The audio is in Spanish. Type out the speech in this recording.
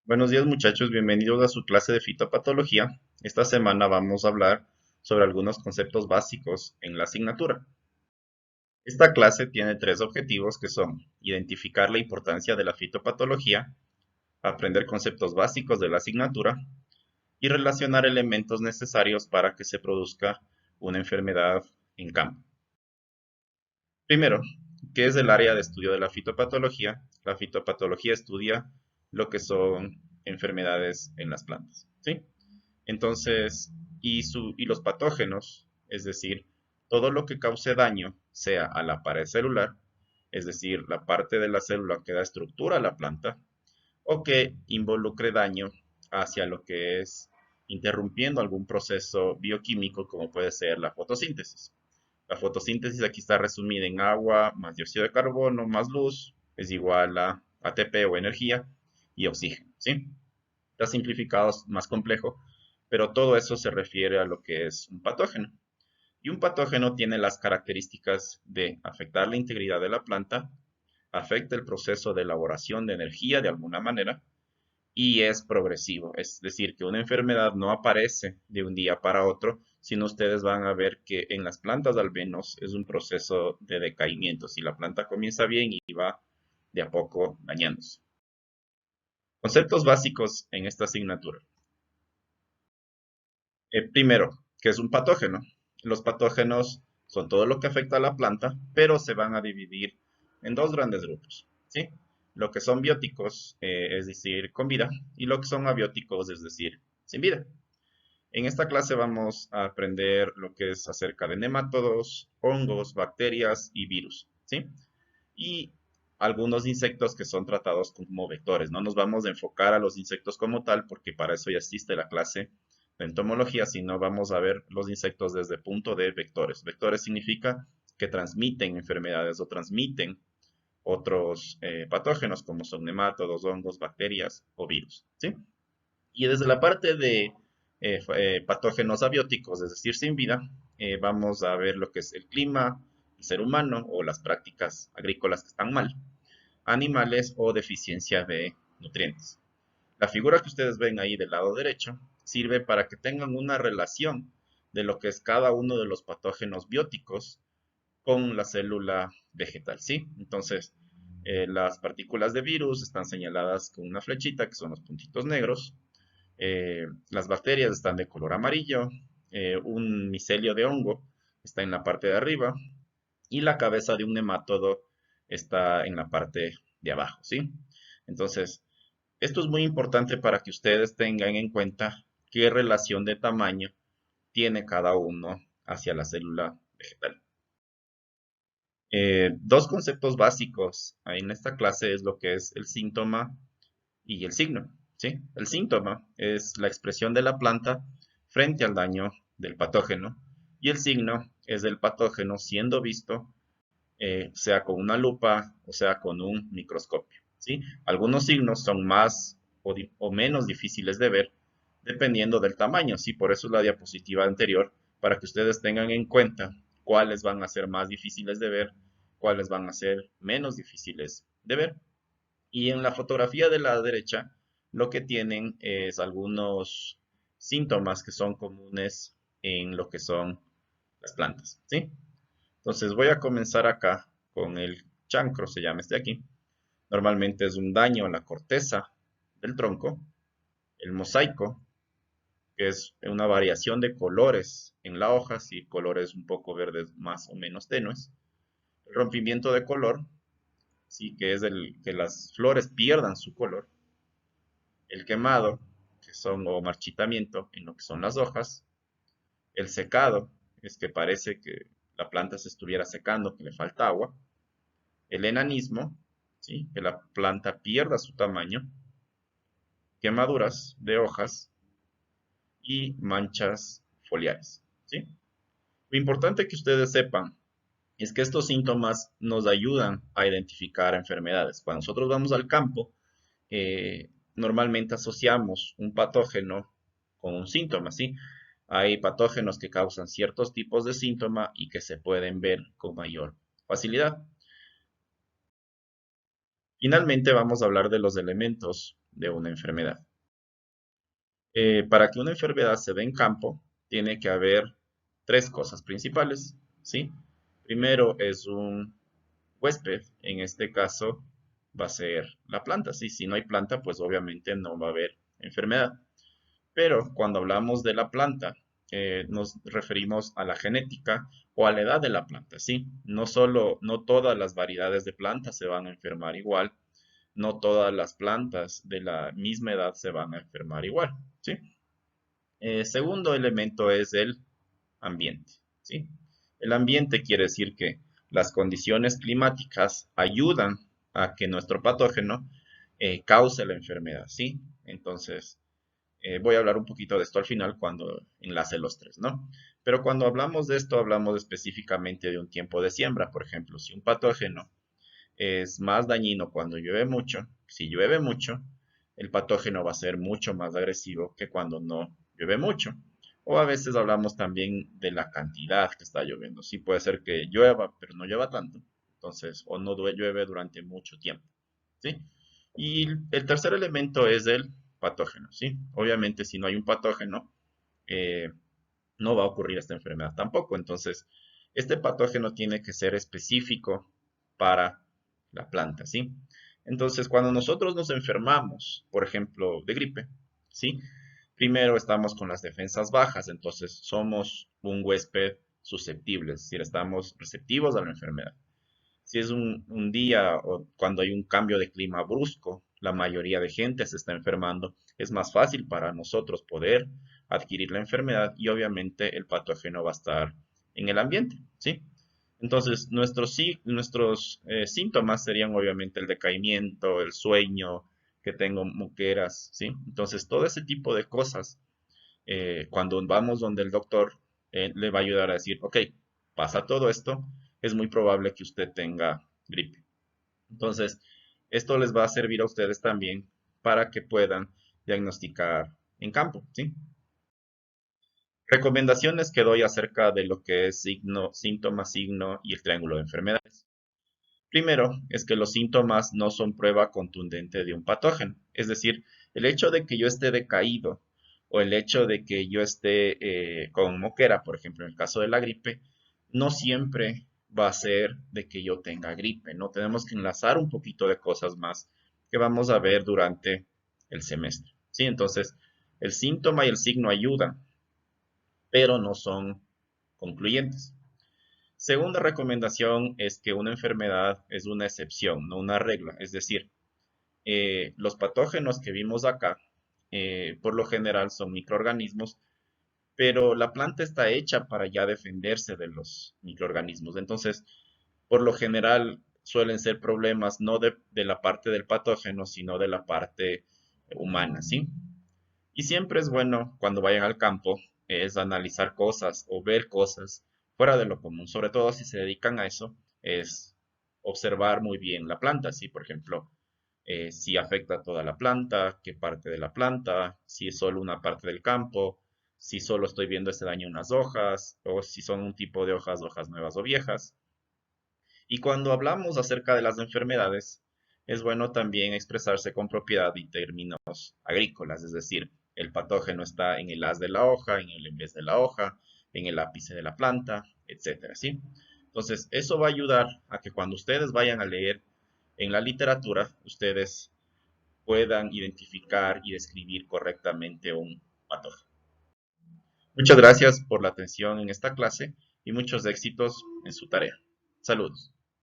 Buenos días muchachos, bienvenidos a su clase de fitopatología. Esta semana vamos a hablar sobre algunos conceptos básicos en la asignatura. Esta clase tiene tres objetivos que son identificar la importancia de la fitopatología, aprender conceptos básicos de la asignatura y relacionar elementos necesarios para que se produzca una enfermedad en campo. Primero, ¿qué es el área de estudio de la fitopatología? La fitopatología estudia lo que son enfermedades en las plantas, ¿sí? Entonces, y los patógenos, es decir, todo lo que cause daño, sea a la pared celular, es decir, la parte de la célula que da estructura a la planta, o que involucre daño hacia lo que es interrumpiendo algún proceso bioquímico como puede ser la fotosíntesis. La fotosíntesis aquí está resumida en agua más dióxido de carbono más luz es igual a ATP o energía y oxígeno, ¿sí? Está simplificado, es más complejo, pero todo eso se refiere a lo que es un patógeno. Y un patógeno tiene las características de afectar la integridad de la planta, afecta el proceso de elaboración de energía de alguna manera y es progresivo. Es decir, que una enfermedad no aparece de un día para otro, sino ustedes van a ver que en las plantas al menos es un proceso de decaimiento. Si la planta comienza bien y va de a poco dañándose. Conceptos básicos en esta asignatura. Primero, ¿qué es un patógeno? Los patógenos son todo lo que afecta a la planta, pero se van a dividir en dos grandes grupos, ¿sí? Lo que son bióticos, es decir, con vida, y lo que son abióticos, es decir, sin vida. En esta clase vamos a aprender lo que es acerca de nemátodos, hongos, bacterias y virus, ¿sí? Y algunos insectos que son tratados como vectores. No nos vamos a enfocar a los insectos como tal, porque para eso ya existe la clase de entomología, sino vamos a ver los insectos desde el punto de vectores. Vectores significa que transmiten enfermedades o transmiten otros patógenos como son nemátodos, hongos, bacterias o virus, ¿sí? Y desde la parte de patógenos abióticos, es decir, sin vida, vamos a ver lo que es el clima, el ser humano o las prácticas agrícolas que están mal, animales o deficiencia de nutrientes. La figura que ustedes ven ahí del lado derecho sirve para que tengan una relación de lo que es cada uno de los patógenos bióticos con la célula vegetal, ¿sí? Entonces, las partículas de virus están señaladas con una flechita, que son los puntitos negros. Las bacterias están de color amarillo. Un micelio de hongo está en la parte de arriba. Y la cabeza de un nemátodo está en la parte de abajo, ¿sí? Entonces, esto es muy importante para que ustedes tengan en cuenta qué relación de tamaño tiene cada uno hacia la célula vegetal. Dos conceptos básicos en esta clase es lo que es el síntoma y el signo, ¿sí? El síntoma es la expresión de la planta frente al daño del patógeno y el signo es el patógeno siendo visto, sea con una lupa o sea con un microscopio, ¿sí? Algunos signos son más o menos difíciles de ver dependiendo del tamaño, ¿sí? Por eso es la diapositiva anterior, para que ustedes tengan en cuenta cuáles van a ser más difíciles de ver, cuáles van a ser menos difíciles de ver. Y en la fotografía de la derecha, lo que tienen es algunos síntomas que son comunes en lo que son las plantas, ¿sí? Entonces voy a comenzar acá con el chancro, se llama este aquí. Normalmente es un daño a la corteza del tronco. El mosaico, que es una variación de colores en la hoja, si colores un poco verdes más o menos tenues. El rompimiento de color, sí, que es el que las flores pierdan su color. El quemado, que son o marchitamiento en lo que son las hojas. El secado, es que parece que la planta se estuviera secando, que le falta agua. El enanismo, ¿sí? Que la planta pierda su tamaño. Quemaduras de hojas y manchas foliares, ¿sí? Lo importante que ustedes sepan es que estos síntomas nos ayudan a identificar enfermedades. Cuando nosotros vamos al campo, normalmente asociamos un patógeno con un síntoma, ¿sí? Hay patógenos que causan ciertos tipos de síntoma y que se pueden ver con mayor facilidad. Finalmente vamos a hablar de los elementos de una enfermedad. Para que una enfermedad se dé en campo, tiene que haber tres cosas principales, ¿sí? Primero es un huésped, en este caso va a ser la planta, ¿sí? Si no hay planta, pues obviamente no va a haber enfermedad. Pero cuando hablamos de la planta, nos referimos a la genética o a la edad de la planta, ¿sí? No todas las variedades de plantas se van a enfermar igual, no todas las plantas de la misma edad se van a enfermar igual, ¿sí? Segundo elemento es el ambiente, ¿sí? El ambiente quiere decir que las condiciones climáticas ayudan a que nuestro patógeno cause la enfermedad, ¿sí? Entonces, voy a hablar un poquito de esto al final cuando enlace los tres, ¿no? Pero cuando hablamos de esto, hablamos específicamente de un tiempo de siembra. Por ejemplo, si un patógeno es más dañino cuando llueve mucho, si llueve mucho, el patógeno va a ser mucho más agresivo que cuando no llueve mucho. O a veces hablamos también de la cantidad que está lloviendo. Sí puede ser que llueva, pero no llueva tanto. Entonces, o no llueve durante mucho tiempo. ¿Sí? Y el tercer elemento es el patógeno, ¿sí? Obviamente, si no hay un patógeno, eh, no va a ocurrir esta enfermedad tampoco. Entonces, este patógeno tiene que ser específico para la planta, ¿sí? Entonces, cuando nosotros nos enfermamos, por ejemplo, de gripe, ¿sí? Primero estamos con las defensas bajas, entonces somos un huésped susceptible, es decir, estamos receptivos a la enfermedad. Si es un día o cuando hay un cambio de clima brusco, la mayoría de gente se está enfermando, es más fácil para nosotros poder adquirir la enfermedad y obviamente el patógeno va a estar en el ambiente, ¿sí? Entonces, nuestros síntomas serían obviamente el decaimiento, el sueño, que tengo moqueras, ¿sí? Entonces, todo ese tipo de cosas, cuando vamos donde el doctor, le va a ayudar a decir, ok, pasa todo esto, es muy probable que usted tenga gripe. Entonces, esto les va a servir a ustedes también para que puedan diagnosticar en campo, ¿sí? Recomendaciones que doy acerca de lo que es signo, síntoma, signo y el triángulo de enfermedades. Primero, es que los síntomas no son prueba contundente de un patógeno. Es decir, el hecho de que yo esté decaído o el hecho de que yo esté con moquera, por ejemplo, en el caso de la gripe, no siempre va a ser de que yo tenga gripe, ¿no? Tenemos que enlazar un poquito de cosas más que vamos a ver durante el semestre, ¿sí? Entonces, el síntoma y el signo ayudan, pero no son concluyentes. Segunda recomendación es que una enfermedad es una excepción, no una regla. Es decir, los patógenos que vimos acá, por lo general son microorganismos, pero la planta está hecha para ya defenderse de los microorganismos. Entonces, por lo general suelen ser problemas no de la parte del patógeno, sino de la parte humana, ¿sí? Y siempre es bueno cuando vayan al campo, es analizar cosas o ver cosas fuera de lo común, sobre todo si se dedican a eso, es observar muy bien la planta, ¿sí? Por ejemplo, si afecta a toda la planta, qué parte de la planta, si es solo una parte del campo, si solo estoy viendo ese daño en las hojas, o si son un tipo de hojas, hojas nuevas o viejas. Y cuando hablamos acerca de las enfermedades, es bueno también expresarse con propiedad y términos agrícolas, es decir, el patógeno está en el haz de la hoja, en el en vez de la hoja, en el ápice de la planta, etcétera, ¿sí? Entonces, eso va a ayudar a que cuando ustedes vayan a leer en la literatura, ustedes puedan identificar y describir correctamente un patógeno. Muchas gracias por la atención en esta clase y muchos éxitos en su tarea. Saludos.